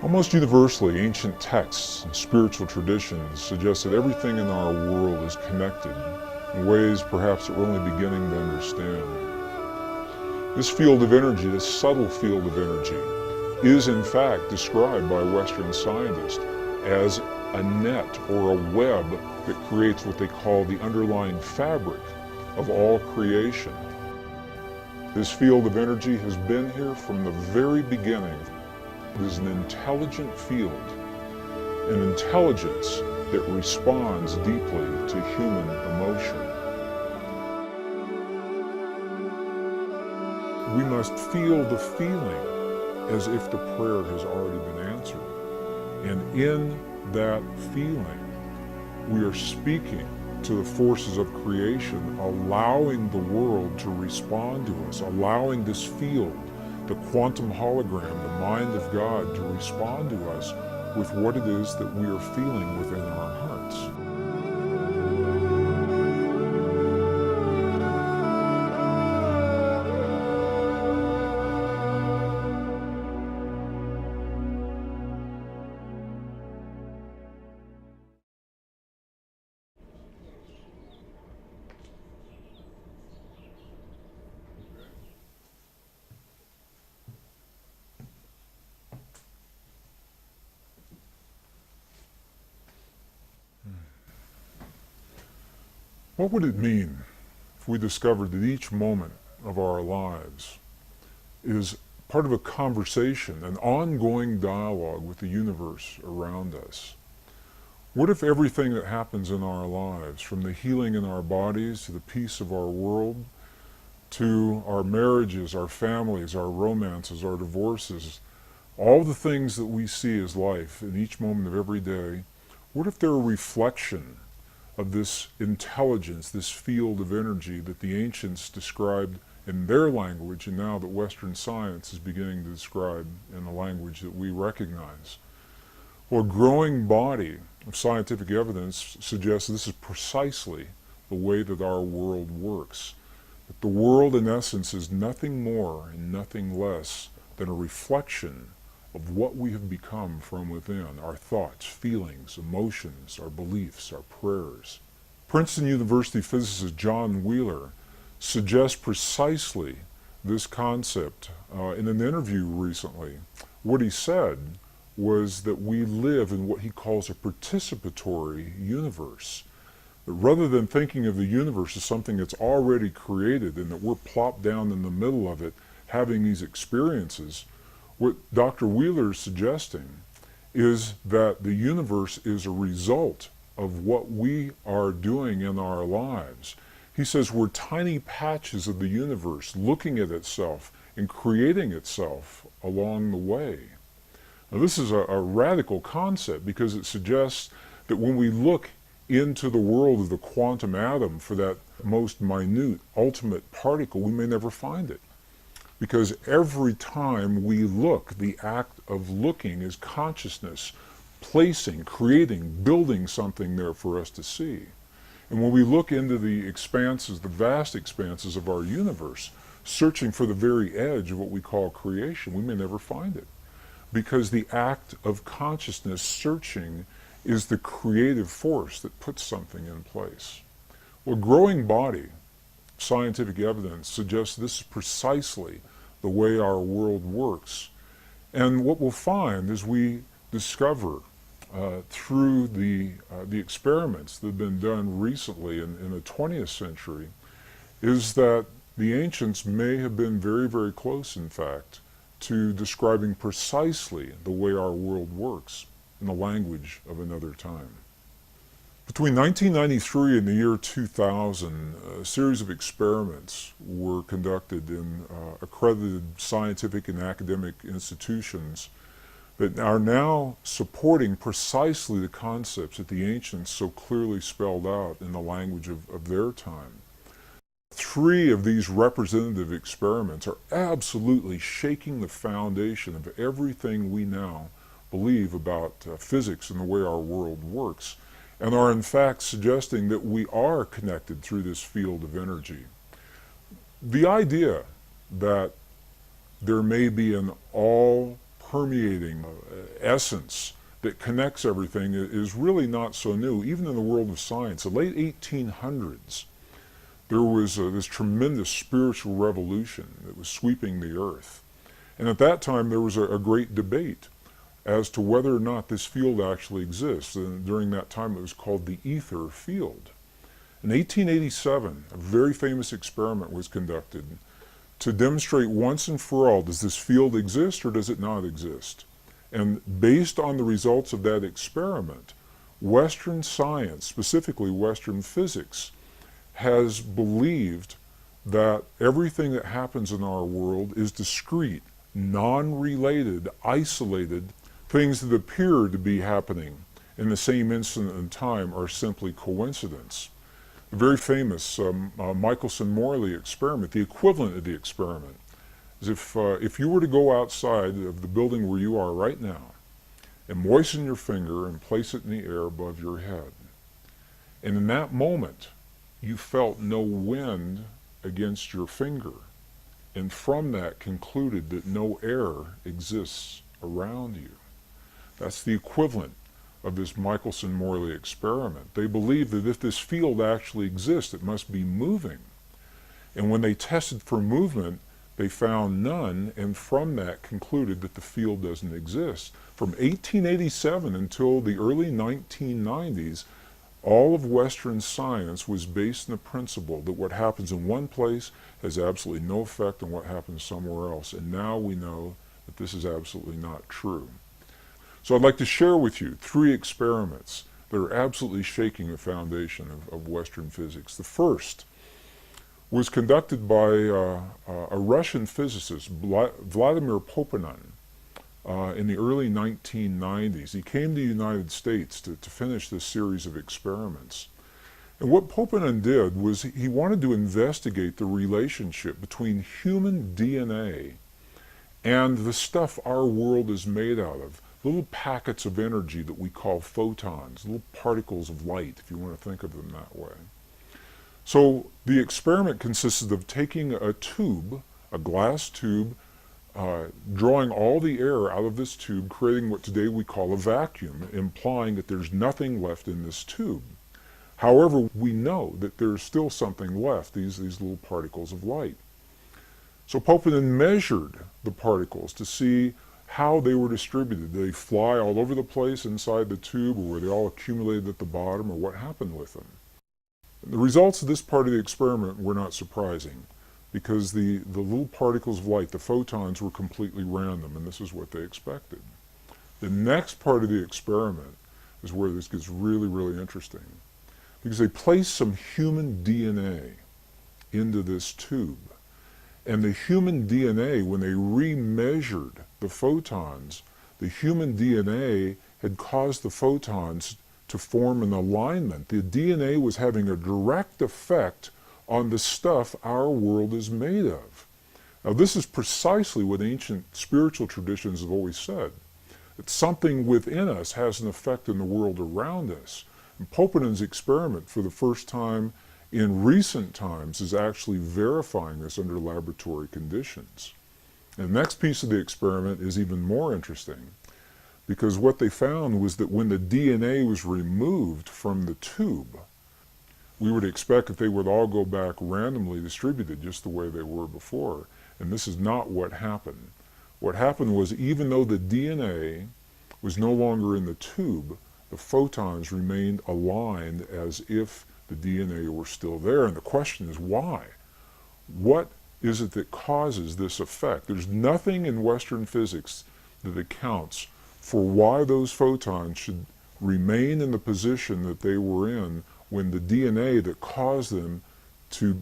Almost universally, ancient texts and spiritual traditions suggest that everything in our world is connected in ways perhaps that we're only beginning to understand. This field of energy, this subtle field of energy, is in fact described by Western scientists as a net or a web that creates what they call the underlying fabric of all creation. This field of energy has been here from the very beginning. It is an intelligent field, an intelligence that responds deeply to human emotion. We must feel the feeling as if the prayer has already been answered. And in that feeling, we are speaking to the forces of creation, allowing the world to respond to us, allowing this field, the quantum hologram, the mind of God, to respond to us with what it is that we are feeling within our hearts. What would it mean if we discovered that each moment of our lives is part of a conversation, an ongoing dialogue with the universe around us? What if everything that happens in our lives, from the healing in our bodies to the peace of our world, to our marriages, our families, our romances, our divorces, all the things that we see as life in each moment of every day, what if they're a reflection of this intelligence, this field of energy that the ancients described in their language, and now that Western science is beginning to describe in a language that we recognize? Well, a growing body of scientific evidence suggests this is precisely the way that our world works. That the world, in essence, is nothing more and nothing less than a reflection of what we have become from within, our thoughts, feelings, emotions, our beliefs, our prayers. Princeton University physicist John Wheeler suggests precisely this concept in an interview recently. What he said was that we live in what he calls a participatory universe. That rather than thinking of the universe as something that's already created and that we're plopped down in the middle of it having these experiences, what Dr. Wheeler is suggesting is that the universe is a result of what we are doing in our lives. He says we're tiny patches of the universe looking at itself and creating itself along the way. Now, this is a radical concept because it suggests that when we look into the world of the quantum atom for that most minute, ultimate particle, we may never find it. Because every time we look, the act of looking is consciousness, placing, creating, building something there for us to see. And when we look into the expanses, the vast expanses of our universe, searching for the very edge of what we call creation, we may never find it. Because the act of consciousness searching is the creative force that puts something in place. Well, a growing body, scientific evidence suggests this is precisely the way our world works. And what we'll find as we discover through the experiments that have been done recently in the 20th century is that the ancients may have been very, very close, in fact, to describing precisely the way our world works in the language of another time. Between 1993 and the year 2000, a series of experiments were conducted in accredited scientific and academic institutions that are now supporting precisely the concepts that the ancients so clearly spelled out in the language of their time. 3 of these representative experiments are absolutely shaking the foundation of everything we now believe about physics and the way our world works, and are in fact suggesting that we are connected through this field of energy. The idea that there may be an all permeating essence that connects everything is really not so new. Even in the world of science, the late 1800s, there was this tremendous spiritual revolution that was sweeping the earth. And at that time, there was a great debate as to whether or not this field actually exists. And during that time, it was called the ether field. In 1887, a very famous experiment was conducted to demonstrate once and for all, does this field exist or does it not exist? And based on the results of that experiment, Western science, specifically Western physics, has believed that everything that happens in our world is discrete, non-related, isolated. Things that appear to be happening in the same instant in time are simply coincidence. The very famous Michelson-Morley experiment, the equivalent of the experiment, is if you were to go outside of the building where you are right now and moisten your finger and place it in the air above your head, and in that moment you felt no wind against your finger, and from that concluded that no air exists around you. That's the equivalent of this Michelson-Morley experiment. They believe that if this field actually exists, it must be moving. And when they tested for movement, they found none, and from that concluded that the field doesn't exist. From 1887 until the early 1990s, all of Western science was based on the principle that what happens in one place has absolutely no effect on what happens somewhere else. And now we know that this is absolutely not true. So I'd like to share with you 3 experiments that are absolutely shaking the foundation of Western physics. The first was conducted by a Russian physicist, Vladimir Poponin, in the early 1990s. He came to the United States to finish this series of experiments. And what Poponin did was he wanted to investigate the relationship between human DNA and the stuff our world is made out of. Little packets of energy that we call photons, little particles of light, if you want to think of them that way. So the experiment consisted of taking a tube, a glass tube, drawing all the air out of this tube, creating what today we call a vacuum, implying that there's nothing left in this tube. However, we know that there's still something left, these little particles of light. So Poponin measured the particles to see how they were distributed. Did they fly all over the place inside the tube, or were they all accumulated at the bottom, or what happened with them? The results of this part of the experiment were not surprising, because the little particles of light, the photons, were completely random, and this is what they expected. The next part of the experiment is where this gets really, really interesting, because they placed some human DNA into this tube. And the human DNA, when they remeasured the photons, the human DNA had caused the photons to form an alignment. The DNA was having a direct effect on the stuff our world is made of. Now, this is precisely what ancient spiritual traditions have always said, that something within us has an effect in the world around us. And Poponin's experiment, for the first time in recent times, is actually verifying this under laboratory conditions. And the next piece of the experiment is even more interesting, because what they found was that when the DNA was removed from the tube, we would expect that they would all go back randomly distributed just the way they were before. And this is not what happened. What happened was, even though the DNA was no longer in the tube, the photons remained aligned as if the DNA were still there. And the question is, why? What is it that causes this effect? There's nothing in Western physics that accounts for why those photons should remain in the position that they were in when the DNA that caused them to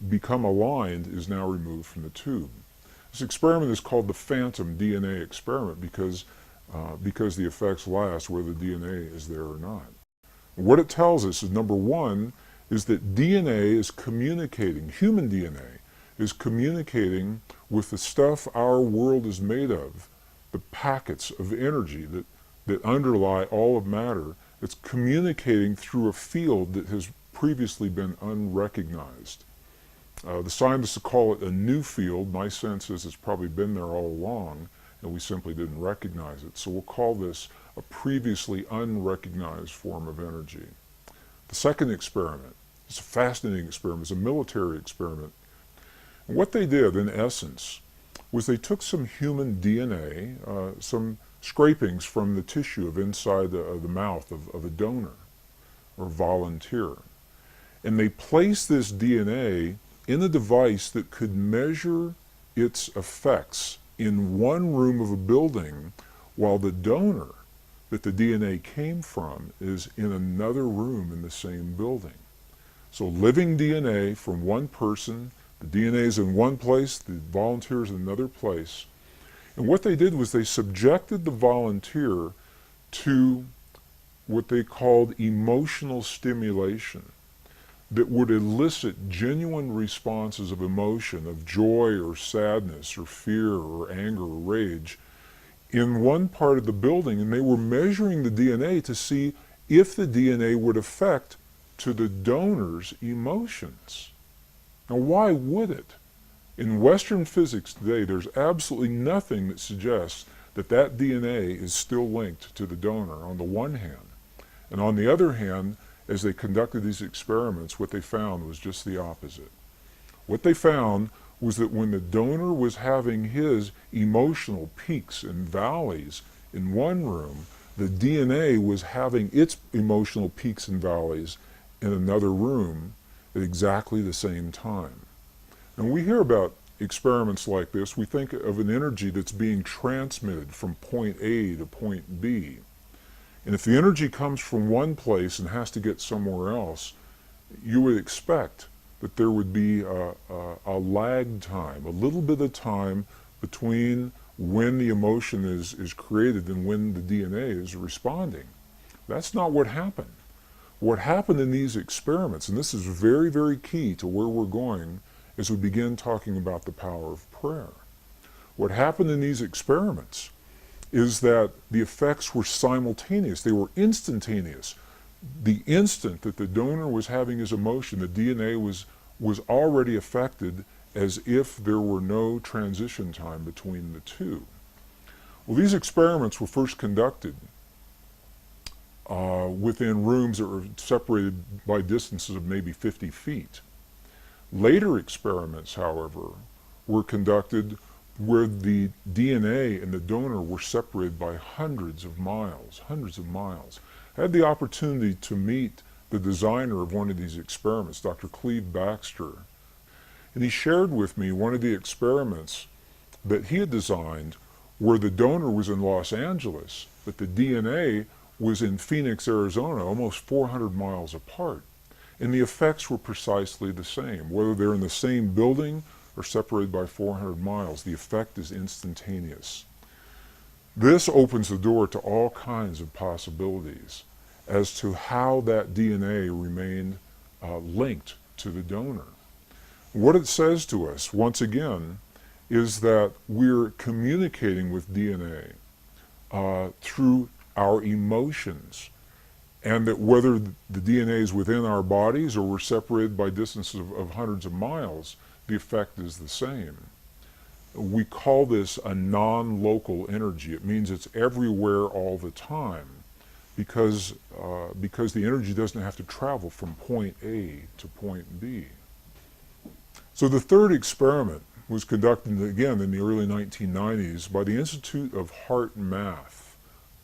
become aligned is now removed from the tube. This experiment is called the phantom DNA experiment because the effects last whether the DNA is there or not. What it tells us is, number one, is that DNA is communicating, human DNA is communicating with the stuff our world is made of, the packets of energy that underlie all of matter. It's communicating through a field that has previously been unrecognized. The scientists call it a new field. My sense is it's probably been there all along, and we simply didn't recognize it. So we'll call this a previously unrecognized form of energy. The second experiment, it's a fascinating experiment, it's a military experiment. And what they did, in essence, was they took some human DNA, some scrapings from the tissue of inside the mouth of a donor or volunteer, and they placed this DNA in a device that could measure its effects in one room of a building, while the donor that the DNA came from is in another room in the same building. So living DNA from one person, the DNA is in one place, the volunteer is in another place. And what they did was they subjected the volunteer to what they called emotional stimulation that would elicit genuine responses of emotion, of joy or sadness or fear or anger or rage in one part of the building, and they were measuring the DNA to see if the DNA would affect to the donor's emotions. Now, why would it? In Western physics today, there's absolutely nothing that suggests that that DNA is still linked to the donor on the one hand. And on the other hand, as they conducted these experiments, what they found was just the opposite. What they found was that when the donor was having his emotional peaks and valleys in one room, the DNA was having its emotional peaks and valleys in another room at exactly the same time. And we hear about experiments like this, we think of an energy that's being transmitted from point A to point B. And if the energy comes from one place and has to get somewhere else, you would expect that there would be a lag time, a little bit of time between when the emotion is created and when the DNA is responding. That's not what happened. What happened in these experiments, and this is very, very key to where we're going as we begin talking about the power of prayer. What happened in these experiments is that the effects were simultaneous, they were instantaneous. The instant that the donor was having his emotion, the DNA was already affected as if there were no transition time between the two. Well, these experiments were first conducted within rooms that were separated by distances of maybe 50 feet. Later experiments, however, were conducted where the DNA and the donor were separated by hundreds of miles. I had the opportunity to meet the designer of one of these experiments, Dr. Cleve Baxter, and he shared with me one of the experiments that he had designed where the donor was in Los Angeles, but the DNA was in Phoenix, Arizona, almost 400 miles apart. And the effects were precisely the same. Whether they're in the same building or separated by 400 miles, the effect is instantaneous. This opens the door to all kinds of possibilities as to how that DNA remained linked to the donor. What it says to us, once again, is that we're communicating with DNA through our emotions, and that whether the DNA is within our bodies or we're separated by distances of hundreds of miles, the effect is the same. We call this a non-local energy. It means it's everywhere all the time because the energy doesn't have to travel from point A to point B. So the third experiment was conducted again in the early 1990s by the Institute of Heart Math,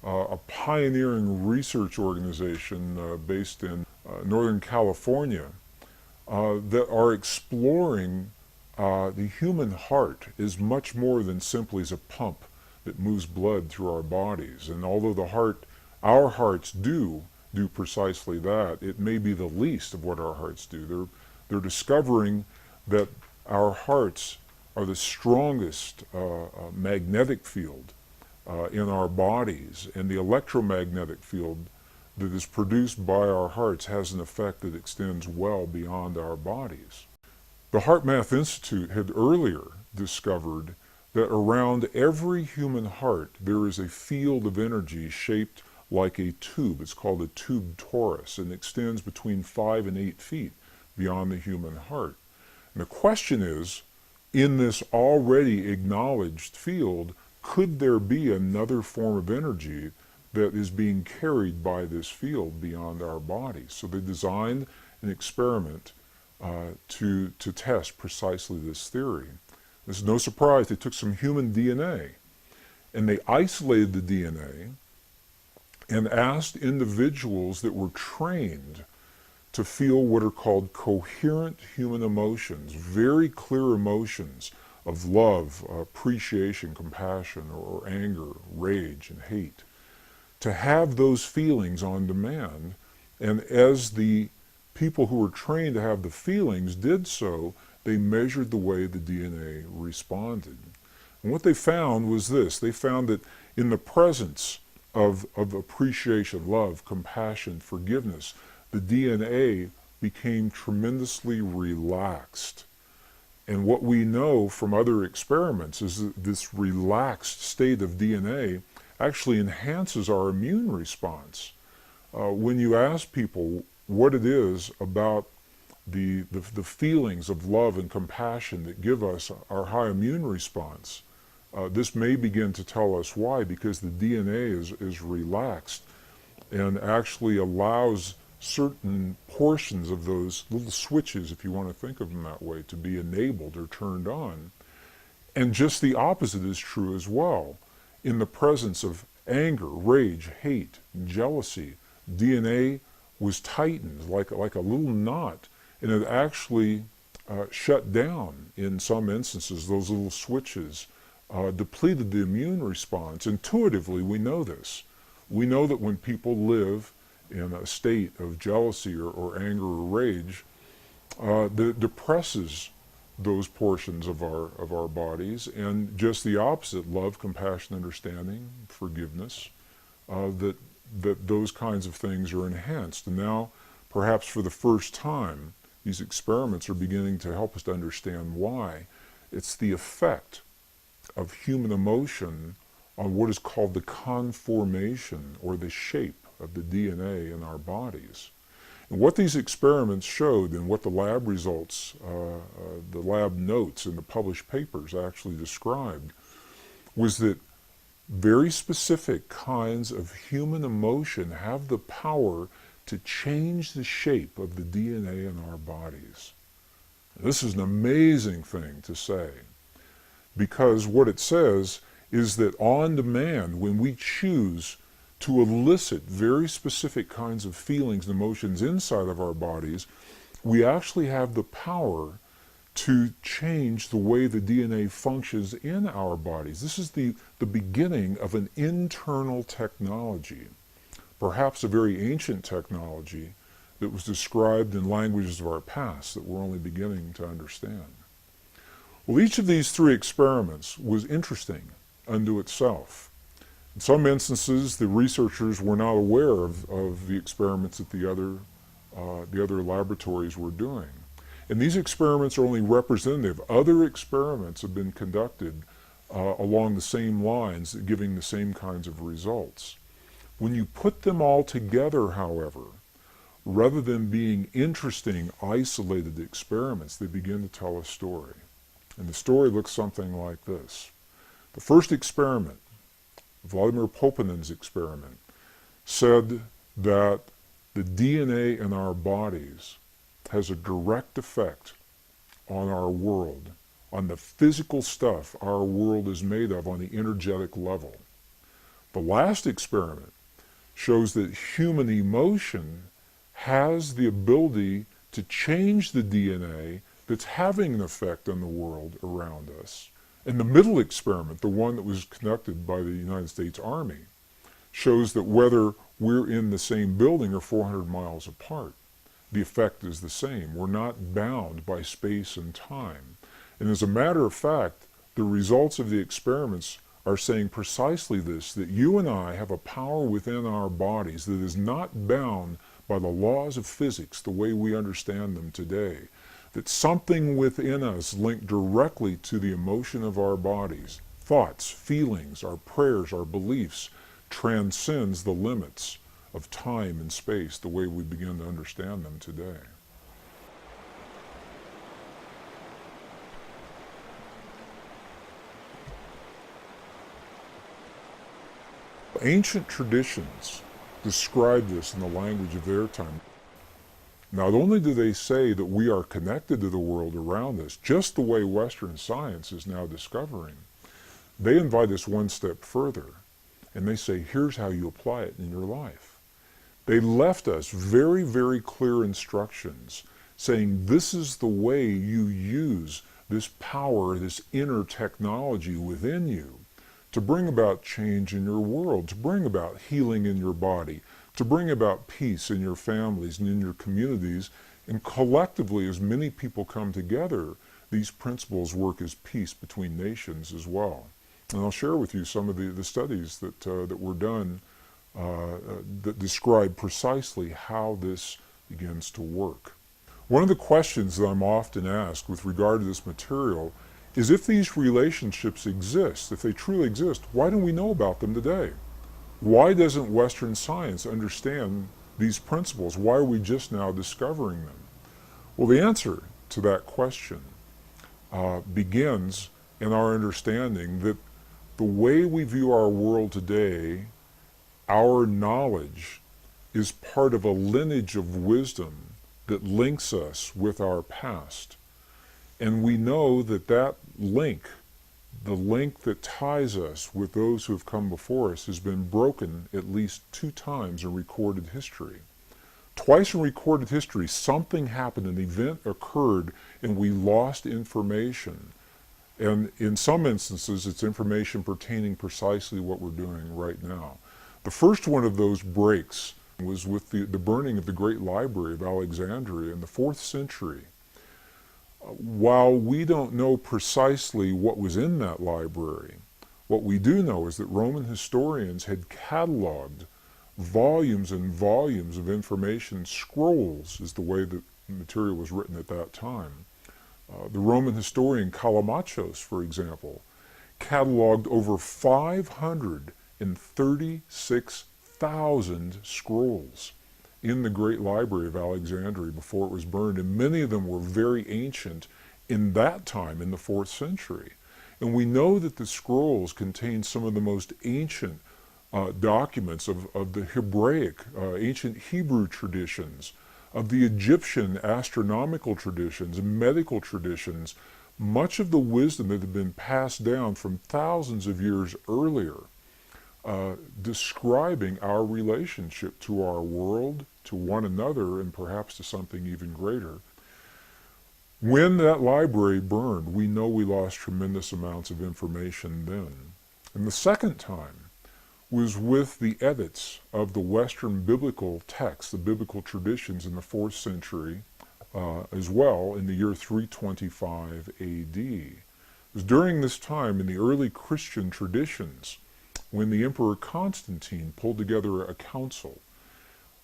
a pioneering research organization based in Northern California that are exploring the human heart is much more than simply as a pump that moves blood through our bodies. And although our hearts do precisely that, it may be the least of what our hearts do. They're discovering that our hearts are the strongest magnetic field in our bodies, and the electromagnetic field that is produced by our hearts has an effect that extends well beyond our bodies. The Heart Math Institute had earlier discovered that around every human heart there is a field of energy shaped like a tube. It's called a tube torus and extends between 5 and 8 feet beyond the human heart. And the question is, in this already acknowledged field, could there be another form of energy that is being carried by this field beyond our bodies? So they designed an experiment to test precisely this theory. This is no surprise. They took some human DNA and they isolated the DNA and asked individuals that were trained to feel what are called coherent human emotions, very clear emotions of love, appreciation, compassion, or anger, rage, and hate, to have those feelings on demand. And as the people who were trained to have the feelings did so, they measured the way the DNA responded. And what they found was this. They found that in the presence of appreciation, love, compassion, forgiveness, the DNA became tremendously relaxed. And what we know from other experiments is that this relaxed state of DNA actually enhances our immune response. When you ask people what it is about the feelings of love and compassion that give us our high immune response, this may begin to tell us why, because the DNA is relaxed and actually allows certain portions of those little switches, if you want to think of them that way, to be enabled or turned on. And just the opposite is true as well. In the presence of anger, rage, hate, jealousy, DNA was tightened like a little knot, and it actually shut down in some instances. Those little switches depleted the immune response. Intuitively, we know this. We know that when people live in a state of jealousy or anger or rage, that depresses those portions of our bodies, and just the opposite, love, compassion, understanding, forgiveness, that those kinds of things are enhanced. And now, perhaps for the first time, these experiments are beginning to help us to understand why. It's the effect of human emotion on what is called the conformation or the shape of the DNA in our bodies. And what these experiments showed, and what the lab results, the lab notes in the published papers actually described, was that very specific kinds of human emotion have the power to change the shape of the DNA in our bodies. This is an amazing thing to say, because what it says is that on demand, when we choose to elicit very specific kinds of feelings and emotions inside of our bodies, we actually have the power to change the way the DNA functions in our bodies. This is the beginning of an internal technology, perhaps a very ancient technology that was described in languages of our past that we're only beginning to understand. Well, each of these three experiments was interesting unto itself. In some instances, the researchers were not aware of the experiments that the other laboratories were doing. And these experiments are only representative. Other experiments have been conducted along the same lines, giving the same kinds of results. When you put them all together, however, rather than being interesting, isolated experiments, they begin to tell a story. And the story looks something like this. The first experiment, Vladimir Poponin's experiment, said that the DNA in our bodies has a direct effect on our world, on the physical stuff our world is made of on the energetic level. The last experiment shows that human emotion has the ability to change the DNA that's having an effect on the world around us. And the middle experiment, the one that was conducted by the United States Army, shows that whether we're in the same building or 400 miles apart, the effect is the same. We're not bound by space and time. And as a matter of fact, the results of the experiments are saying precisely this, that you and I have a power within our bodies that is not bound by the laws of physics the way we understand them today. That something within us linked directly to the emotion of our bodies, thoughts, feelings, our prayers, our beliefs, transcends the limits of time and space the way we begin to understand them today. Ancient traditions describe this in the language of their time. Not only do they say that we are connected to the world around us, just the way Western science is now discovering, they invite us one step further, and they say, here's how you apply it in your life. They left us very, very clear instructions saying this is the way you use this power, this inner technology within you to bring about change in your world, to bring about healing in your body, to bring about peace in your families and in your communities. And collectively, as many people come together, these principles work as peace between nations as well. And I'll share with you some of the studies that were done that describe precisely how this begins to work. One of the questions that I'm often asked with regard to this material is if these relationships exist, if they truly exist, why don't we know about them today? Why doesn't Western science understand these principles? Why are we just now discovering them? Well, the answer to that question begins in our understanding that the way we view our world today, our knowledge, is part of a lineage of wisdom that links us with our past. And we know that that link, the link that ties us with those who have come before us, has been broken at least 2 times in recorded history. Twice in recorded history, something happened, an event occurred, and we lost information. And in some instances, it's information pertaining precisely what we're doing right now. The first one of those breaks was with the burning of the Great Library of Alexandria in the 4th century. While we don't know precisely what was in that library, what we do know is that Roman historians had cataloged volumes and volumes of information. Scrolls is the way that the material was written at that time. The Roman historian Callimachos, for example, cataloged over 536,000 scrolls in the Great Library of Alexandria before it was burned, and many of them were very ancient in that time, in the 4th century. And we know that the scrolls contain some of the most ancient documents of the Hebraic, ancient Hebrew traditions, of the Egyptian astronomical traditions and medical traditions, much of the wisdom that had been passed down from thousands of years earlier, describing our relationship to our world, to one another, and perhaps to something even greater. When that library burned, we know we lost tremendous amounts of information then. And the second time was with the edits of the Western biblical texts, the biblical traditions in the 4th century as well, in the year 325 AD. It was during this time in the early Christian traditions when the Emperor Constantine pulled together a council.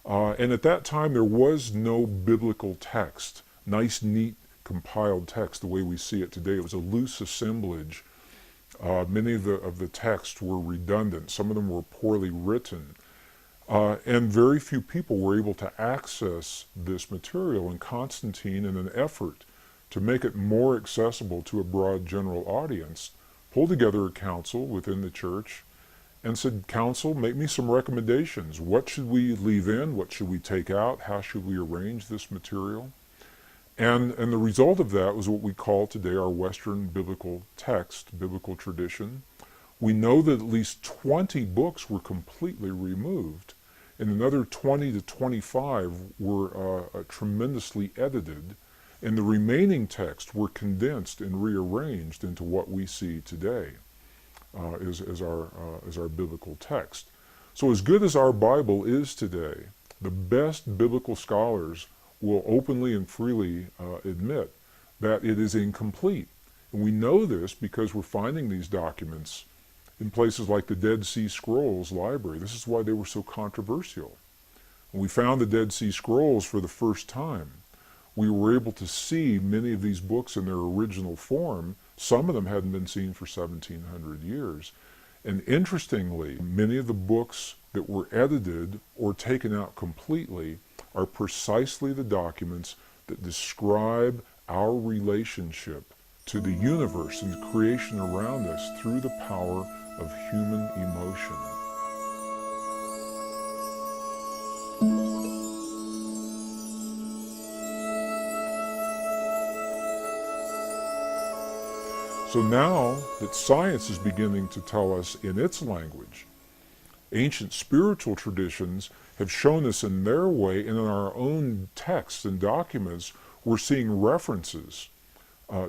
And at that time there was no biblical text, nice, neat, compiled text the way we see it today. It was a loose assemblage. Many of the texts were redundant. Some of them were poorly written. And very few people were able to access this material. And Constantine, in an effort to make it more accessible to a broad general audience, pulled together a council within the church and said, "Council, make me some recommendations. What should we leave in? What should we take out? How should we arrange this material?" And the result of that was what we call today our Western biblical text, biblical tradition. We know that at least 20 books were completely removed, and another 20 to 25 were tremendously edited, and the remaining texts were condensed and rearranged into what we see today as our biblical text. So as good as our Bible is today, the best biblical scholars will openly and freely admit that it is incomplete. And we know this because we're finding these documents in places like the Dead Sea Scrolls Library. This is why they were so controversial. When we found the Dead Sea Scrolls for the first time, we were able to see many of these books in their original form. Some of them hadn't been seen for 1,700 years. And interestingly, many of the books that were edited or taken out completely are precisely the documents that describe our relationship to the universe and the creation around us through the power of human emotion. So now that science is beginning to tell us in its language, ancient spiritual traditions have shown us in their way, and in our own texts and documents, we're seeing references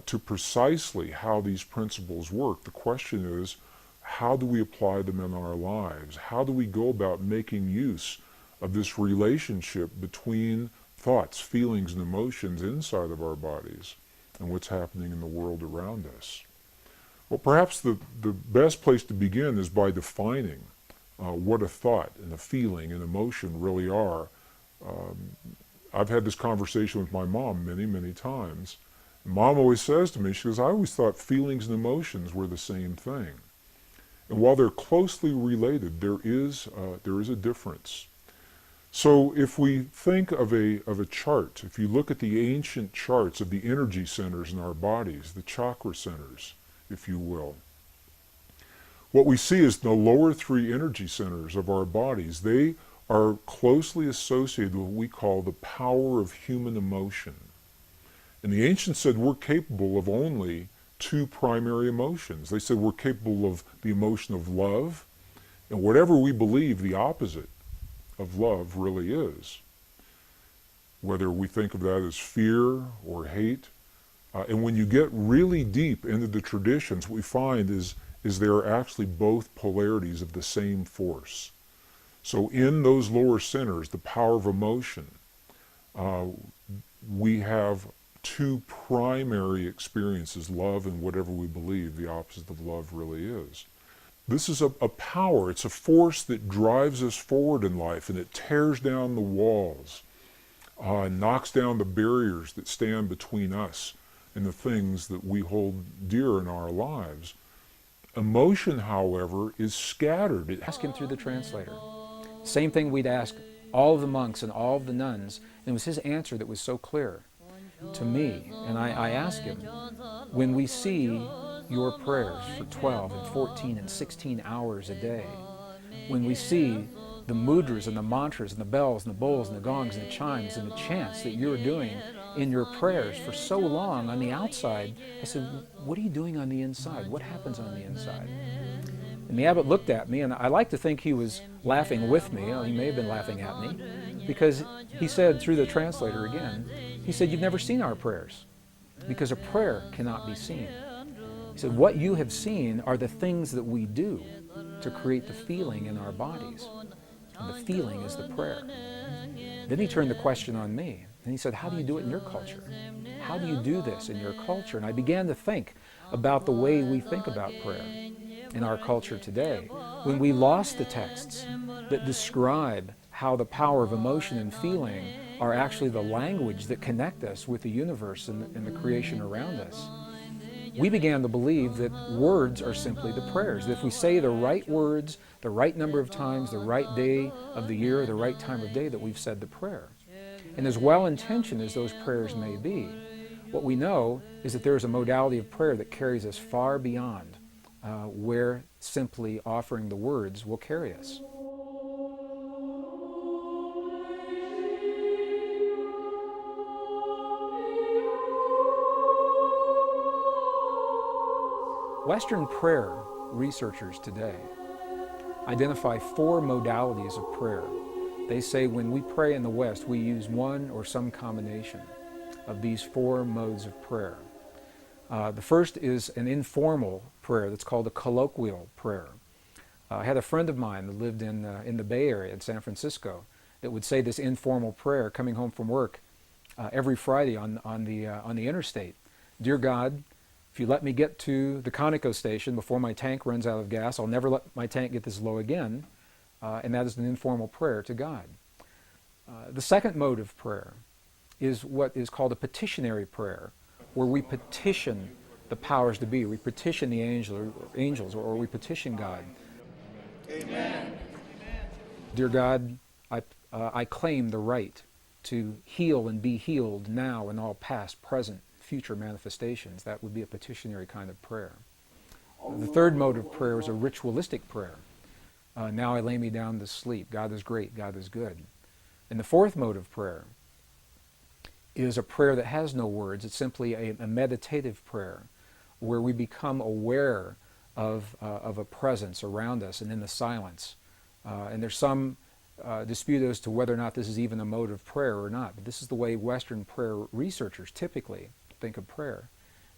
to precisely how these principles work. The question is, how do we apply them in our lives? How do we go about making use of this relationship between thoughts, feelings, and emotions inside of our bodies and what's happening in the world around us? Well, perhaps the best place to begin is by defining what a thought and a feeling and emotion really are. I've had this conversation with my mom many, many times. Mom always says to me, she goes, I always thought feelings and emotions were the same thing. And while they're closely related, there is a difference. So if we think of a chart, if you look at the ancient charts of the energy centers in our bodies, the chakra centers, if you will, what we see is the lower three energy centers of our bodies, they are closely associated with what we call the power of human emotion. And the ancients said we're capable of only two primary emotions. They said we're capable of the emotion of love, and whatever we believe the opposite of love really is. Whether we think of that as fear or hate. And when you get really deep into the traditions, what we find is they're actually both polarities of the same force. So in those lower centers, the power of emotion, we have two primary experiences, love and whatever we believe the opposite of love really is. This is a power, it's a force that drives us forward in life, and it tears down the walls, knocks down the barriers that stand between us and the things that we hold dear in our lives. Emotion, however, is scattered. Ask him through the translator. Same thing we'd ask all of the monks and all of the nuns, and it was his answer that was so clear to me. And I asked him, when we see your prayers for 12 and 14 and 16 hours a day, when we see the mudras and the mantras and the bells and the bowls and the gongs and the chimes and the chants that you're doing in your prayers for so long on the outside, I said, what are you doing on the inside? What happens on the inside? And the abbot looked at me, and I like to think he was laughing with me. He may have been laughing at me, because he said through the translator again, he said, you've never seen our prayers, because a prayer cannot be seen. He said, what you have seen are the things that we do to create the feeling in our bodies. And the feeling is the prayer. Then he turned the question on me, and he said, how do you do it in your culture? How do you do this in your culture? And I began to think about the way we think about prayer in our culture today. When we lost the texts that describe how the power of emotion and feeling are actually the language that connect us with the universe and the creation around us, we began to believe that words are simply the prayers. That if we say the right words, the right number of times, the right day of the year, the right time of day, that we've said the prayer. And as well-intentioned as those prayers may be, what we know is that there is a modality of prayer that carries us far beyond where simply offering the words will carry us. Western prayer researchers today identify four modalities of prayer. They say when we pray in the West, we use one or some combination of these four modes of prayer. The first is an informal prayer that's called a colloquial prayer. I had a friend of mine that lived in the Bay Area in San Francisco that would say this informal prayer coming home from work every Friday on the interstate. Dear God, if you let me get to the Conoco station before my tank runs out of gas, I'll never let my tank get this low again. And that is an informal prayer to God. The second mode of prayer is what is called a petitionary prayer, where we petition the powers to be. We petition the angels, or we petition God. Amen. Dear God, I claim the right to heal and be healed now in all past, present, future manifestations. That would be a petitionary kind of prayer. The third mode of prayer is a ritualistic prayer. Now I lay me down to sleep. God is great. God is good. And the fourth mode of prayer is a prayer that has no words. It's simply a meditative prayer where we become aware of a presence around us and in the silence. And there's some dispute as to whether or not this is even a mode of prayer or not. But this is the way Western prayer researchers typically think of prayer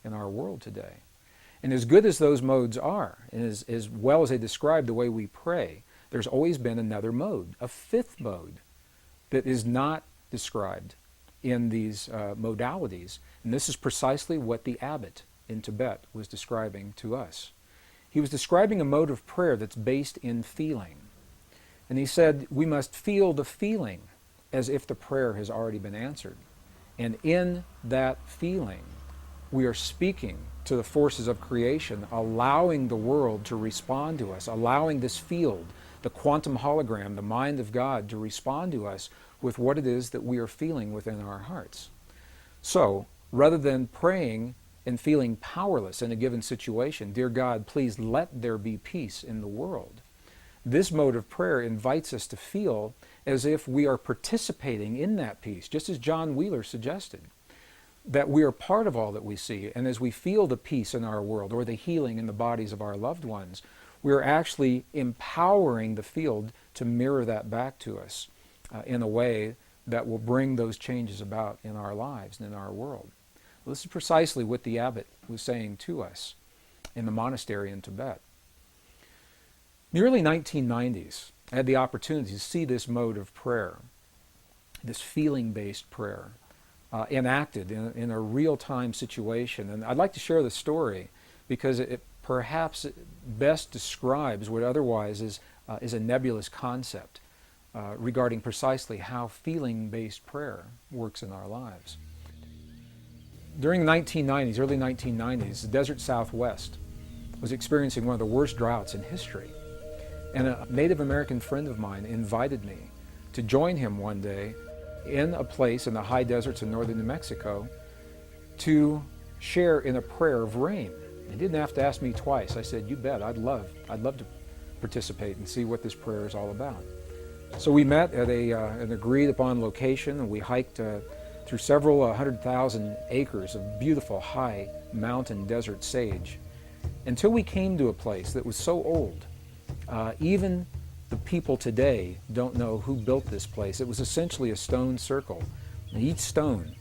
in our world today. And as good as those modes are, and as well as they describe the way we pray, there's always been another mode, a fifth mode, that is not described in these modalities. And this is precisely what the abbot in Tibet was describing to us. He was describing a mode of prayer that's based in feeling. And he said, we must feel the feeling as if the prayer has already been answered. And in that feeling, we are speaking to the forces of creation, allowing the world to respond to us, allowing this field, the quantum hologram, the mind of God, to respond to us with what it is that we are feeling within our hearts. So, rather than praying and feeling powerless in a given situation, dear God, please let there be peace in the world, this mode of prayer invites us to feel as if we are participating in that peace, just as John Wheeler suggested, that we are part of all that we see. And as we feel the peace in our world or the healing in the bodies of our loved ones, we are actually empowering the field to mirror that back to us in a way that will bring those changes about in our lives and in our world. Well, this is precisely what the abbot was saying to us in the monastery in Tibet. In the early 1990s, I had the opportunity to see this mode of prayer, this feeling-based prayer, enacted in a real-time situation. And I'd like to share the story because it perhaps best describes what otherwise is a nebulous concept regarding precisely how feeling-based prayer works in our lives. During the 1990s, early 1990s, the desert Southwest was experiencing one of the worst droughts in history. And a Native American friend of mine invited me to join him one day in a place in the high deserts of northern New Mexico to share in a prayer of rain. He didn't have to ask me twice. I said, you bet, I'd love to participate and see what this prayer is all about. So we met at an agreed upon location, and we hiked through several 100,000 acres of beautiful high mountain desert sage until we came to a place that was so old. Even the people today don't know who built this place. It was essentially a stone circle. And each stone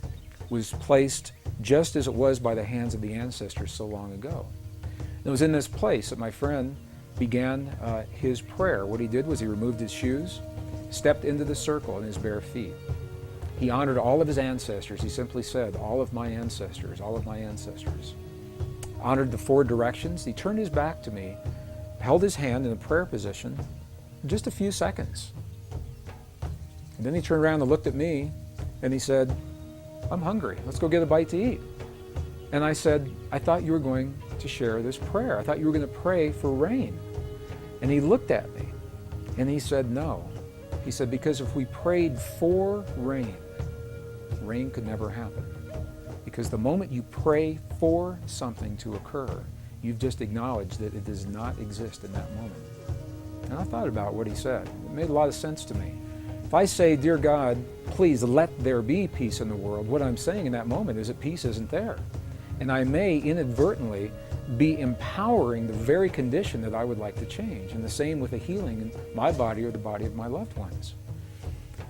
was placed just as it was by the hands of the ancestors so long ago. And it was in this place that my friend began his prayer. What he did was he removed his shoes, stepped into the circle in his bare feet. He honored all of his ancestors. He simply said, all of my ancestors, all of my ancestors. Honored the four directions. He turned his back to me, held his hand in a prayer position just a few seconds. And then he turned around and looked at me and he said, I'm hungry. Let's go get a bite to eat. And I said, I thought you were going to share this prayer. I thought you were going to pray for rain. And he looked at me and he said, no. He said, because if we prayed for rain, rain could never happen. Because the moment you pray for something to occur, you've just acknowledged that it does not exist in that moment. And I thought about what he said. It made a lot of sense to me. If I say, dear God, please let there be peace in the world, what I'm saying in that moment is that peace isn't there. And I may inadvertently be empowering the very condition that I would like to change. And the same with a healing in my body or the body of my loved ones.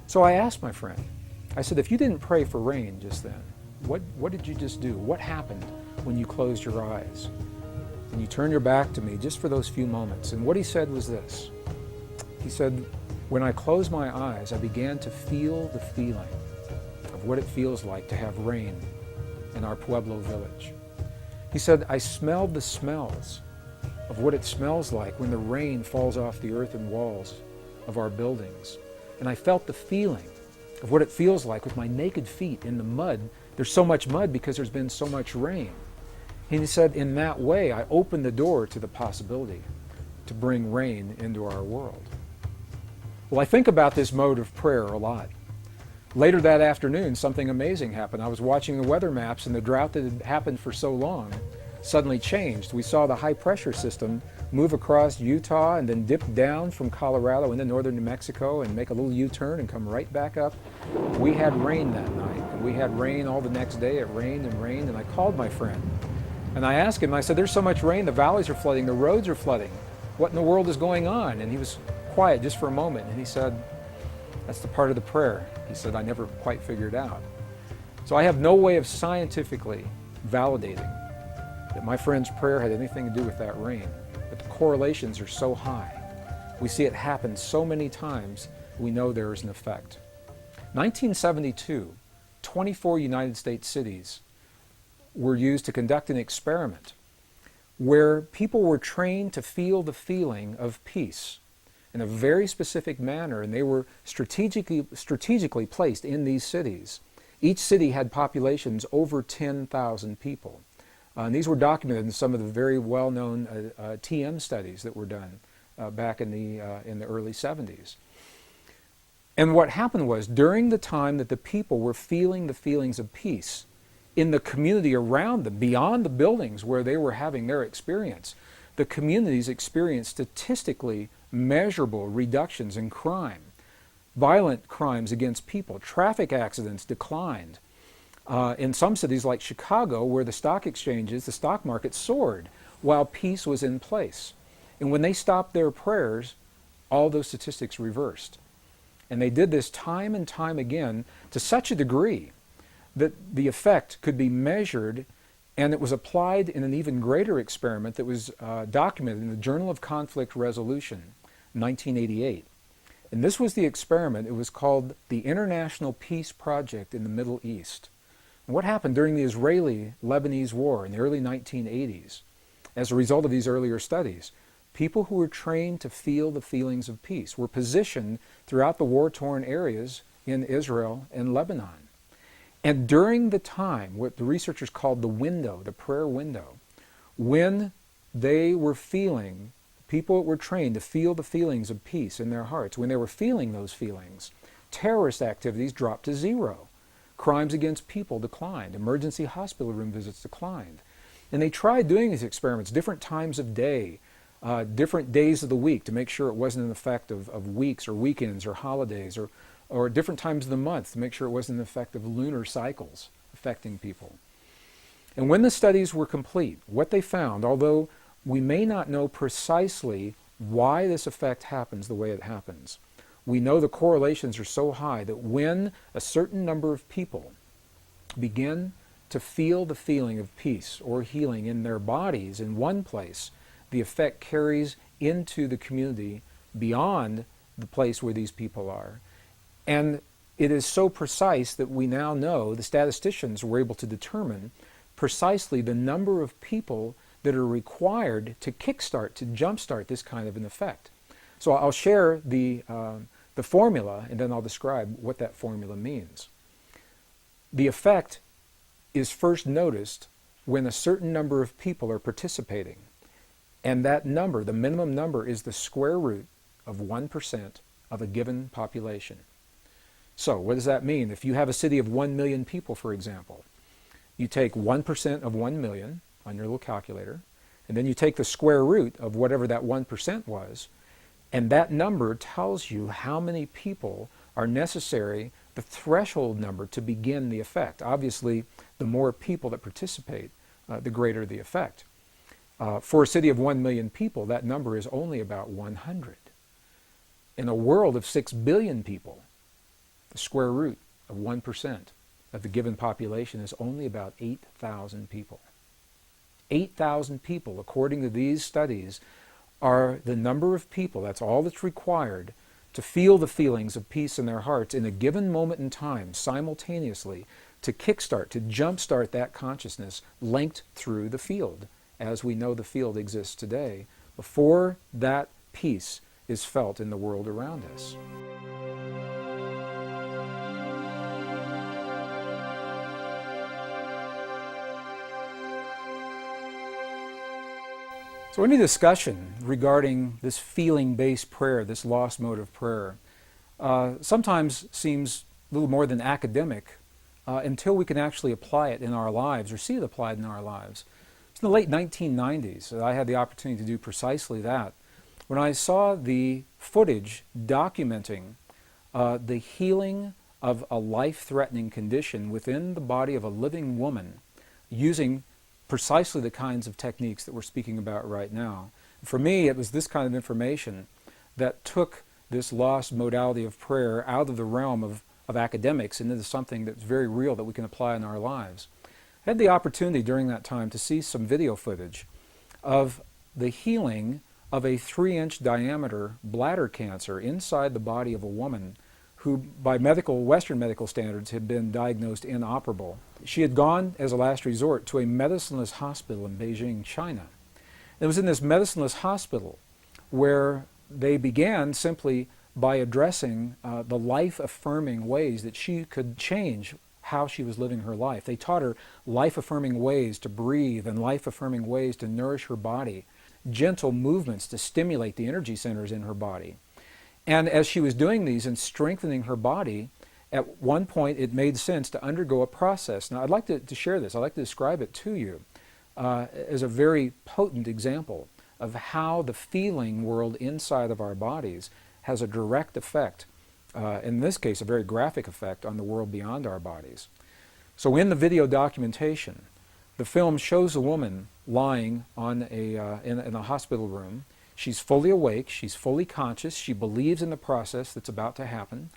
So I asked my friend, I said, if you didn't pray for rain just then, what did you just do? What happened when you closed your eyes? And you turned your back to me just for those few moments. And what he said was this. He said, when I closed my eyes, I began to feel the feeling of what it feels like to have rain in our Pueblo village. He said, I smelled the smells of what it smells like when the rain falls off the earthen walls of our buildings. And I felt the feeling of what it feels like with my naked feet in the mud. There's so much mud because there's been so much rain. And he said, in that way, I opened the door to the possibility to bring rain into our world. Well, I think about this mode of prayer a lot. Later that afternoon, something amazing happened. I was watching the weather maps, and the drought that had happened for so long suddenly changed. We saw the high pressure system move across Utah and then dip down from Colorado into northern New Mexico and make a little U-turn and come right back up. We had rain that night, and we had rain all the next day. It rained, and I called my friend. And I asked him, I said, there's so much rain, the valleys are flooding, the roads are flooding. What in the world is going on? And he was quiet just for a moment, and he said, that's the part of the prayer. He said, I never quite figured out. So I have no way of scientifically validating that my friend's prayer had anything to do with that rain. But the correlations are so high. We see it happen so many times, we know there is an effect. 1972, 24 United States cities were used to conduct an experiment where people were trained to feel the feeling of peace in a very specific manner, and they were strategically placed in these cities. Each city had populations over 10,000 people. And these were documented in some of the very well-known TM studies that were done back in the early 70s. And what happened was, during the time that the people were feeling the feelings of peace in the community around them, beyond the buildings where they were having their experience, the communities experienced statistically measurable reductions in crime. Violent crimes against people, traffic accidents declined. In some cities like Chicago, where the stock exchanges, the stock market soared while peace was in place. And when they stopped their prayers, all those statistics reversed. And they did this time and time again to such a degree that the effect could be measured, and it was applied in an even greater experiment that was documented in the Journal of Conflict Resolution, 1988. And this was the experiment. It was called the International Peace Project in the Middle East. And what happened during the Israeli-Lebanese War in the early 1980s, as a result of these earlier studies, people who were trained to feel the feelings of peace were positioned throughout the war-torn areas in Israel and Lebanon. And during the time, what the researchers called the window, the prayer window, when they were feeling, people were trained to feel the feelings of peace in their hearts, when they were feeling those feelings, terrorist activities dropped to zero. Crimes against people declined. Emergency hospital room visits declined. And they tried doing these experiments different times of day, different days of the week, to make sure it wasn't an effect of weeks or weekends or holidays, or different times of the month to make sure it wasn't an effect of lunar cycles affecting people. And when the studies were complete, what they found, although we may not know precisely why this effect happens the way it happens, we know the correlations are so high that when a certain number of people begin to feel the feeling of peace or healing in their bodies in one place, the effect carries into the community beyond the place where these people are. And it is so precise that we now know, the statisticians were able to determine precisely the number of people that are required to kickstart, to jumpstart this kind of an effect. So I'll share the formula, and then I'll describe what that formula means. The effect is first noticed when a certain number of people are participating. And that number, the minimum number, is the square root of 1% of a given population. So what does that mean? If you have a city of 1 million people, for example, you take 1% of 1 million on your little calculator, and then you take the square root of whatever that 1% was, and that number tells you how many people are necessary, the threshold number to begin the effect. Obviously, the more people that participate, the greater the effect. For a city of 1 million people, that number is only about 100. In a world of 6 billion people, the square root of 1% of the given population is only about 8,000 people. 8,000 people, according to these studies, are the number of people, that's all that's required, to feel the feelings of peace in their hearts in a given moment in time, simultaneously, to kickstart, to jumpstart that consciousness linked through the field, as we know the field exists today, before that peace is felt in the world around us. So any discussion regarding this feeling-based prayer, this lost mode of prayer, sometimes seems a little more than academic until we can actually apply it in our lives or see it applied in our lives. It's in the late 1990s that I had the opportunity to do precisely that, when I saw the footage documenting the healing of a life-threatening condition within the body of a living woman using precisely the kinds of techniques that we're speaking about right now. For me, it was this kind of information that took this lost modality of prayer out of the realm of academics and into something that's very real that we can apply in our lives. I had the opportunity during that time to see some video footage of the healing of a 3-inch diameter bladder cancer inside the body of a woman who, by Western medical standards, had been diagnosed inoperable. She had gone, as a last resort, to a medicineless hospital in Beijing, China. It was in this medicineless hospital where they began simply by addressing the life-affirming ways that she could change how she was living her life. They taught her life-affirming ways to breathe and life-affirming ways to nourish her body, gentle movements to stimulate the energy centers in her body. And as she was doing these and strengthening her body, at one point it made sense to undergo a process. Now I'd like to share this. I'd like to describe it to you as a very potent example of how the feeling world inside of our bodies has a direct effect, in this case a very graphic effect, on the world beyond our bodies. So in the video documentation, the film shows a woman lying on in a hospital room. She's fully awake, she's fully conscious, she believes in the process that's about to happen.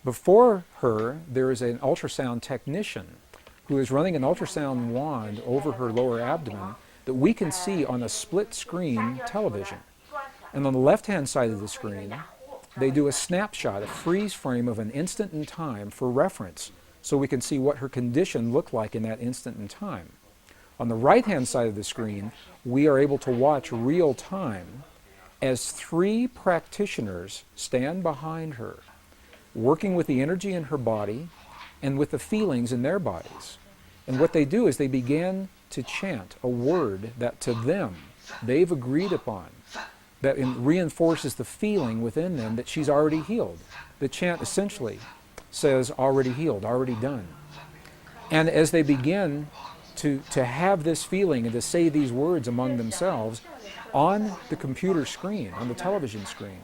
Before her, there is an ultrasound technician who is running an ultrasound wand over her lower abdomen that we can see on a split-screen television. And on the left-hand side of the screen, they do a snapshot, a freeze frame of an instant in time for reference, so we can see what her condition looked like in that instant in time. On the right-hand side of the screen, we are able to watch real time as 3 practitioners stand behind her, working with the energy in her body and with the feelings in their bodies. And what they do is they begin to chant a word that to them they've agreed upon, that reinforces the feeling within them that she's already healed. The chant essentially says already healed, already done. And as they begin to have this feeling and to say these words among themselves, on the computer screen, on the television screen,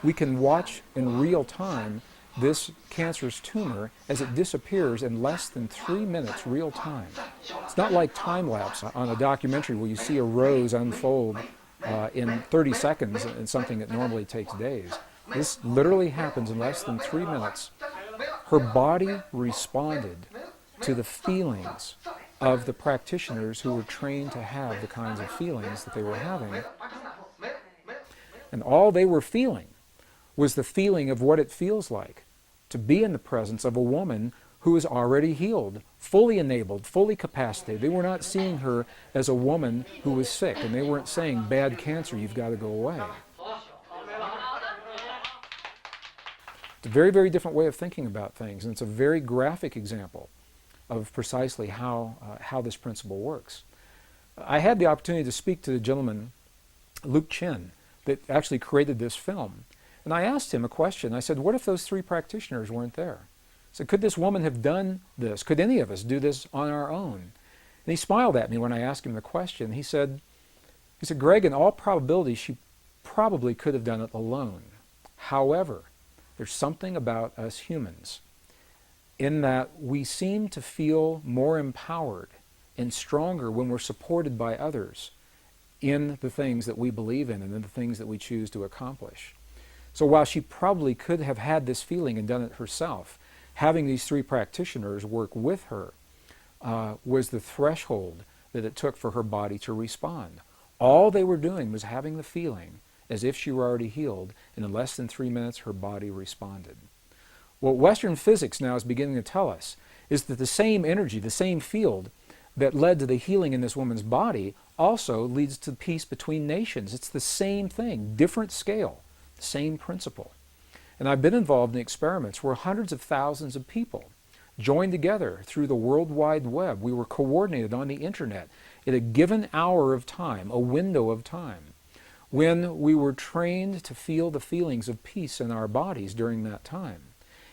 we can watch in real time this cancerous tumor as it disappears in less than 3 minutes real time. It's not like time-lapse on a documentary where you see a rose unfold in 30 seconds in something that normally takes days. This literally happens in less than 3 minutes. Her body responded to the feelings of the practitioners who were trained to have the kinds of feelings that they were having. And all they were feeling was the feeling of what it feels like to be in the presence of a woman who is already healed, fully enabled, fully capacitated. They were not seeing her as a woman who was sick, and they weren't saying, bad cancer, you've got to go away. It's a very, very different way of thinking about things, and it's a very graphic example of precisely how this principle works. I had the opportunity to speak to the gentleman, Luke Chin, that actually created this film. And I asked him a question. I said, what if those 3 practitioners weren't there? I said, could this woman have done this? Could any of us do this on our own? And he smiled at me when I asked him the question. He said, Gregg, in all probability, she probably could have done it alone. However, there's something about us humans in that we seem to feel more empowered and stronger when we're supported by others in the things that we believe in and in the things that we choose to accomplish. So while she probably could have had this feeling and done it herself, having these 3 practitioners work with her was the threshold that it took for her body to respond. All they were doing was having the feeling as if she were already healed, and in less than 3 minutes her body responded. What Western physics now is beginning to tell us is that the same energy, the same field that led to the healing in this woman's body also leads to peace between nations. It's the same thing, different scale, same principle. And I've been involved in experiments where hundreds of thousands of people joined together through the World Wide Web. We were coordinated on the internet at a given hour of time, a window of time, when we were trained to feel the feelings of peace in our bodies during that time.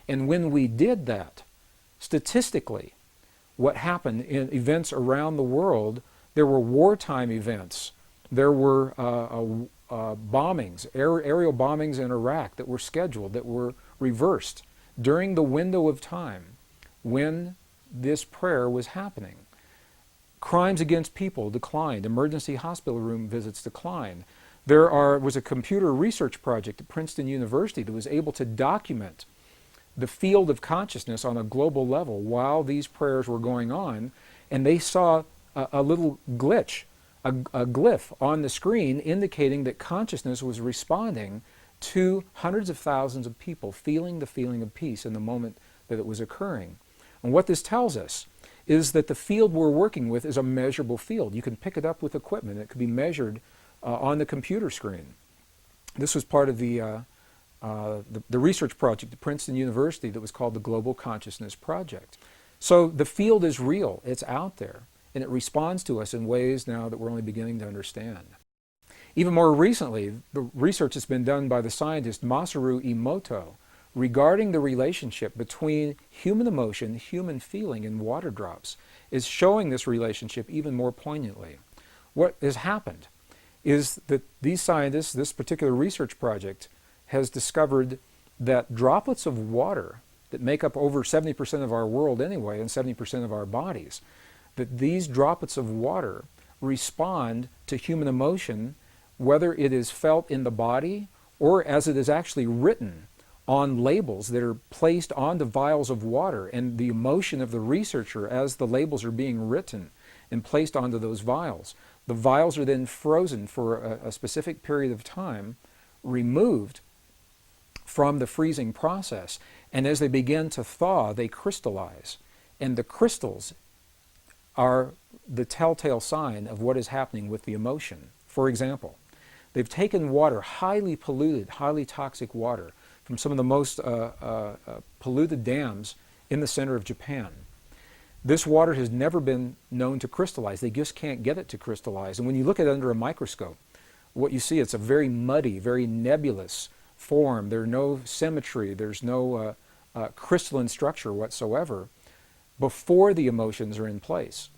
And when we did that, statistically, what happened in events around the world, there were wartime events. There were bombings, aerial bombings in Iraq that were scheduled, that were reversed during the window of time when this prayer was happening. Crimes against people declined. Emergency hospital room visits declined. Was a computer research project at Princeton University that was able to document the field of consciousness on a global level while these prayers were going on, and they saw a little glitch, a glyph on the screen indicating that consciousness was responding to hundreds of thousands of people feeling the feeling of peace in the moment that it was occurring. And what this tells us is that the field we're working with is a measurable field. You can pick it up with equipment. It could be measured on the computer screen. This was part of the research project at Princeton University that was called the Global Consciousness Project. So the field is real. It's out there. And it responds to us in ways now that we're only beginning to understand. Even more recently, the research has been done by the scientist Masaru Emoto regarding the relationship between human emotion, human feeling, and water drops is showing this relationship even more poignantly. What has happened is that these scientists, this particular research project, has discovered that droplets of water that make up over 70% of our world anyway and 70% of our bodies, that these droplets of water respond to human emotion, whether it is felt in the body or as it is actually written on labels that are placed onto vials of water, and the emotion of the researcher as the labels are being written and placed onto those vials. The vials are then frozen for a specific period of time, removed from the freezing process, and as they begin to thaw, they crystallize. And the crystals are the telltale sign of what is happening with the emotion. For example, they've taken water, highly polluted, highly toxic water, from some of the most polluted dams in the center of Japan. This water has never been known to crystallize. They just can't get it to crystallize. And when you look at it under a microscope, what you see, it's a very muddy, very nebulous form. There's no symmetry. There's no crystalline structure whatsoever before the emotions are in place.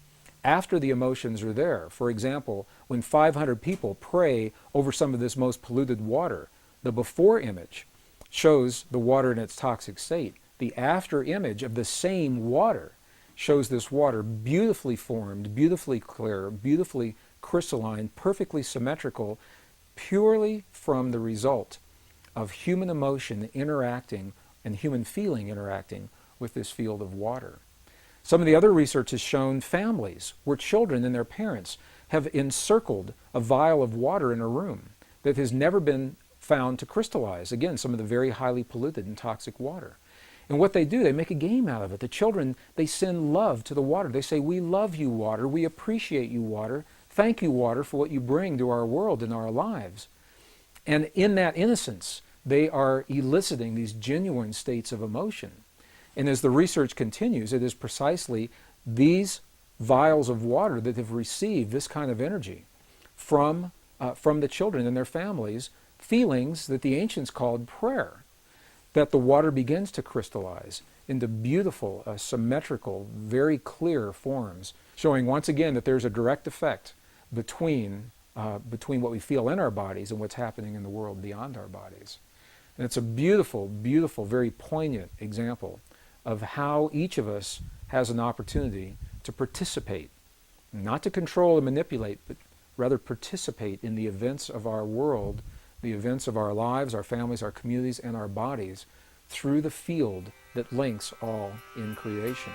After the emotions are there, for example, when 500 people pray over some of this most polluted water, the before image shows the water in its toxic state. The after image of the same water shows this water beautifully formed, beautifully clear, beautifully crystalline, perfectly symmetrical, purely from the result of human emotion interacting and human feeling interacting with this field of water. Some of the other research has shown families where children and their parents have encircled a vial of water in a room that has never been found to crystallize. Again, some of the very highly polluted and toxic water. And what they do, they make a game out of it. The children, they send love to the water. They say, "We love you, water. We appreciate you, water. Thank you, water, for what you bring to our world and our lives." And in that innocence, they are eliciting these genuine states of emotion. And as the research continues, it is precisely these vials of water that have received this kind of energy from the children and their families, feelings that the ancients called prayer, that the water begins to crystallize into beautiful, symmetrical, very clear forms, showing once again that there's a direct effect between what we feel in our bodies and what's happening in the world beyond our bodies. And it's a beautiful, beautiful, very poignant example of how each of us has an opportunity to participate, not to control and manipulate, but rather participate in the events of our world, the events of our lives, our families, our communities, and our bodies through the field that links all in creation.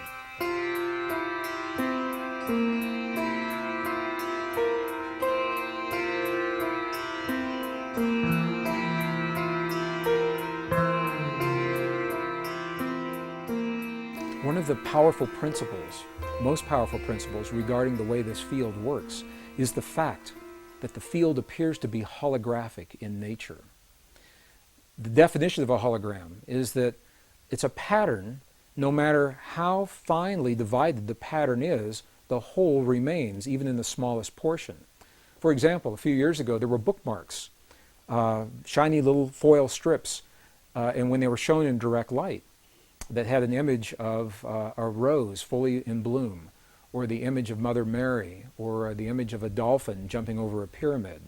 One of the powerful principles, most powerful principles regarding the way this field works is the fact that the field appears to be holographic in nature. The definition of a hologram is that it's a pattern. No matter how finely divided the pattern is, the whole remains, even in the smallest portion. For example, a few years ago, there were bookmarks, shiny little foil strips, and when they were shown in direct light, that had an image of a rose fully in bloom, or the image of Mother Mary, or the image of a dolphin jumping over a pyramid.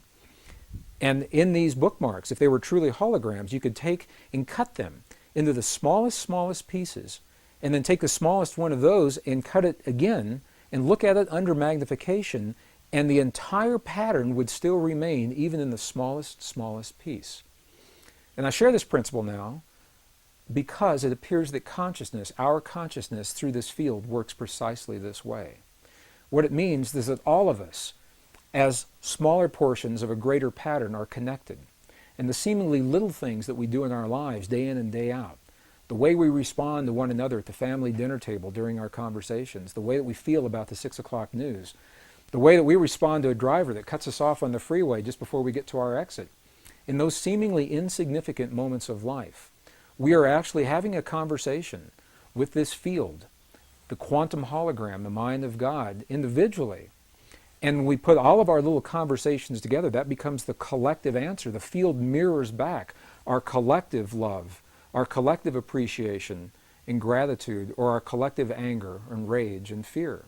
And in these bookmarks, if they were truly holograms, you could take and cut them into the smallest pieces, and then take the smallest one of those and cut it again and look at it under magnification, and the entire pattern would still remain even in the smallest piece. And I share this principle now because it appears that consciousness, our consciousness through this field, works precisely this way. What it means is that all of us, as smaller portions of a greater pattern, are connected. And the seemingly little things that we do in our lives, day in and day out, the way we respond to one another at the family dinner table during our conversations, the way that we feel about the 6 o'clock news, the way that we respond to a driver that cuts us off on the freeway just before we get to our exit, in those seemingly insignificant moments of life, we are actually having a conversation with this field, the quantum hologram, the mind of God, individually. And we put all of our little conversations together, that becomes the collective answer. The field mirrors back our collective love, our collective appreciation and gratitude, or our collective anger and rage and fear.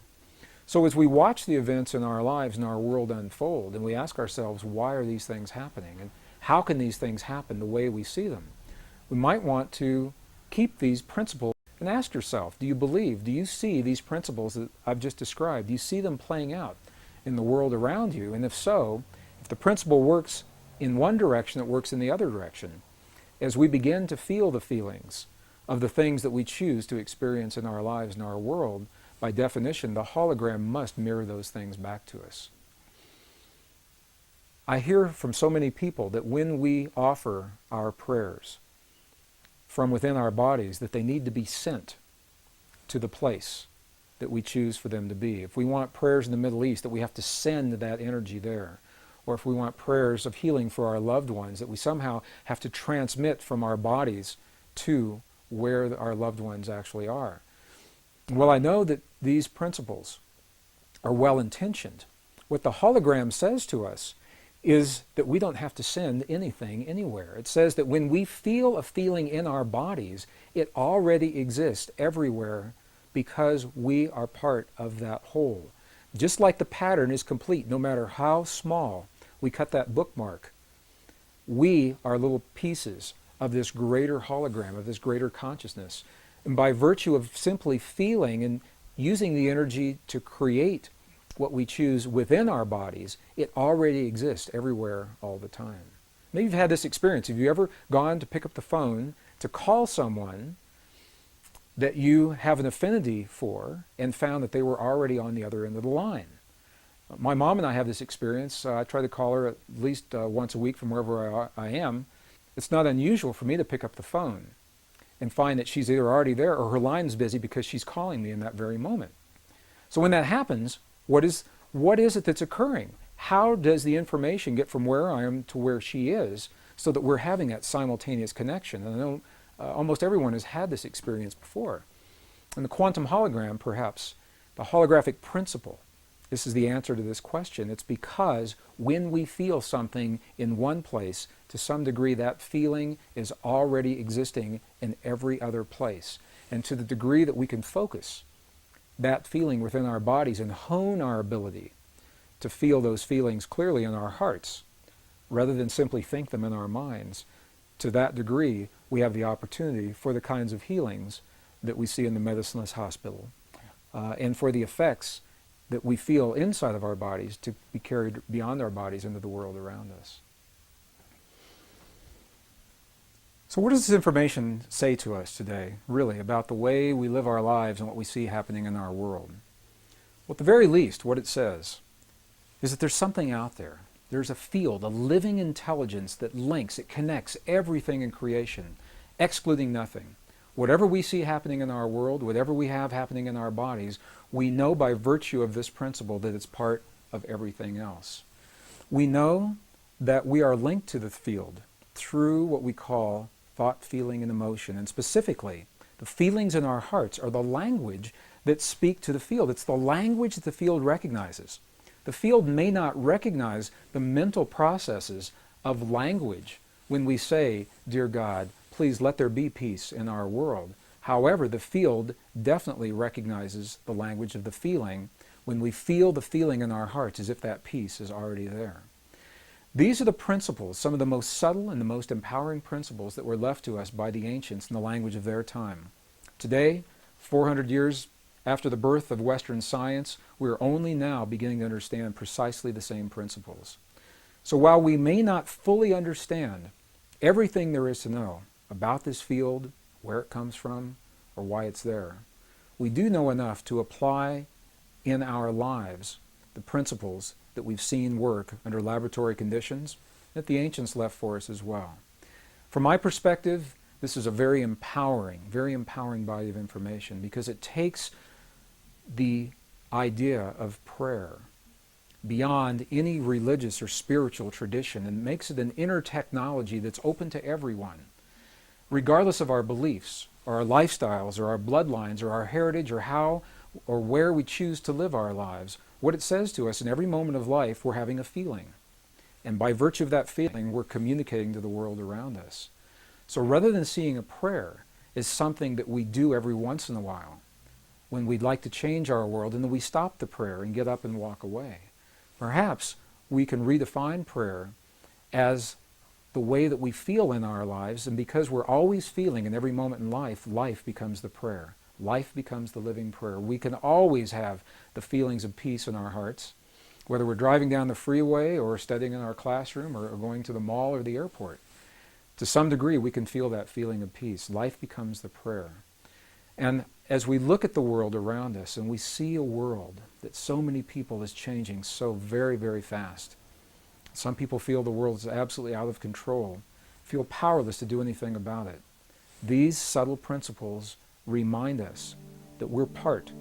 So as we watch the events in our lives and our world unfold, and we ask ourselves, why are these things happening? And how can these things happen the way we see them? We might want to keep these principles and ask yourself, do you see these principles that I've just described? Do you see them playing out in the world around you? And if so, if the principle works in one direction, it works in the other direction. As we begin to feel the feelings of the things that we choose to experience in our lives and our world, by definition, the hologram must mirror those things back to us. I hear from so many people that when we offer our prayers from within our bodies, that they need to be sent to the place that we choose for them to be. If we want prayers in the Middle East, that we have to send that energy there. Or if we want prayers of healing for our loved ones, that we somehow have to transmit from our bodies to where our loved ones actually are. Well, I know that these principles are well-intentioned. What the hologram says to us is that we don't have to send anything anywhere. It says that when we feel a feeling in our bodies, it already exists everywhere because we are part of that whole. Just like the pattern is complete, no matter how small we cut that bookmark, we are little pieces of this greater hologram, of this greater consciousness. And by virtue of simply feeling and using the energy to create what we choose within our bodies, it already exists everywhere all the time. Maybe you've had this experience. Have you ever gone to pick up the phone to call someone that you have an affinity for and found that they were already on the other end of the line? My mom and I have this experience. I try to call her at least once a week from wherever I am. It's not unusual for me to pick up the phone and find that she's either already there or her line's busy because she's calling me in that very moment. So when that happens, what is it that's occurring? How does the information get from where I am to where she is so that we're having that simultaneous connection? And I know almost everyone has had this experience before. And the quantum hologram, perhaps, the holographic principle, this is the answer to this question. It's because when we feel something in one place, to some degree that feeling is already existing in every other place. And to the degree that we can focus that feeling within our bodies and hone our ability to feel those feelings clearly in our hearts, rather than simply think them in our minds, to that degree we have the opportunity for the kinds of healings that we see in the medicineless hospital, and for the effects that we feel inside of our bodies to be carried beyond our bodies into the world around us. So what does this information say to us today, really, about the way we live our lives and what we see happening in our world? Well, at the very least, what it says is that there's something out there. There's a field, a living intelligence that links, it connects everything in creation, excluding nothing. Whatever we see happening in our world, whatever we have happening in our bodies, we know by virtue of this principle that it's part of everything else. We know that we are linked to the field through what we call thought, feeling, and emotion. And specifically, the feelings in our hearts are the language that speak to the field. It's the language that the field recognizes. The field may not recognize the mental processes of language when we say, "Dear God, please let there be peace in our world." However, the field definitely recognizes the language of the feeling when we feel the feeling in our hearts as if that peace is already there. These are the principles, some of the most subtle and the most empowering principles that were left to us by the ancients in the language of their time. Today, 400 years After the birth of Western science, we are only now beginning to understand precisely the same principles. So while we may not fully understand everything there is to know about this field, where it comes from, or why it's there, we do know enough to apply in our lives the principles that we've seen work under laboratory conditions that the ancients left for us as well. From my perspective, this is a very empowering body of information, because it takes the idea of prayer beyond any religious or spiritual tradition and makes it an inner technology that's open to everyone, regardless of our beliefs or our lifestyles or our bloodlines or our heritage or how or where we choose to live our lives. What it says to us in every moment of life, we're having a feeling. And by virtue of that feeling, we're communicating to the world around us. So rather than seeing a prayer as something that we do every once in a while, when we'd like to change our world and then we stop the prayer and get up and walk away, perhaps we can redefine prayer as the way that we feel in our lives, and because we're always feeling in every moment in life, life becomes the prayer. Life becomes the living prayer. We can always have the feelings of peace in our hearts, whether we're driving down the freeway or studying in our classroom or going to the mall or the airport. To some degree, we can feel that feeling of peace. Life becomes the prayer. And as we look at the world around us and we see a world that so many people is changing so very fast, some people feel the world is absolutely out of control, feel powerless to do anything about it. These subtle principles remind us that we're part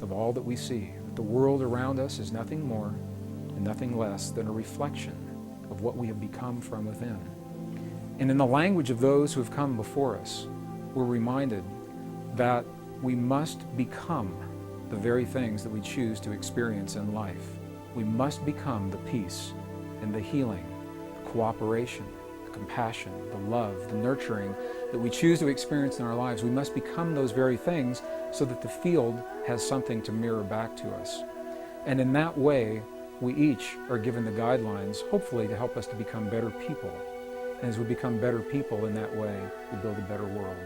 of all that we see, that the world around us is nothing more and nothing less than a reflection of what we have become from within. And in the language of those who have come before us, we're reminded that we must become the very things that we choose to experience in life. We must become the peace and the healing, the cooperation, the compassion, the love, the nurturing that we choose to experience in our lives. We must become those very things so that the field has something to mirror back to us. And in that way, we each are given the guidelines, hopefully, to help us to become better people. And as we become better people in that way, we build a better world.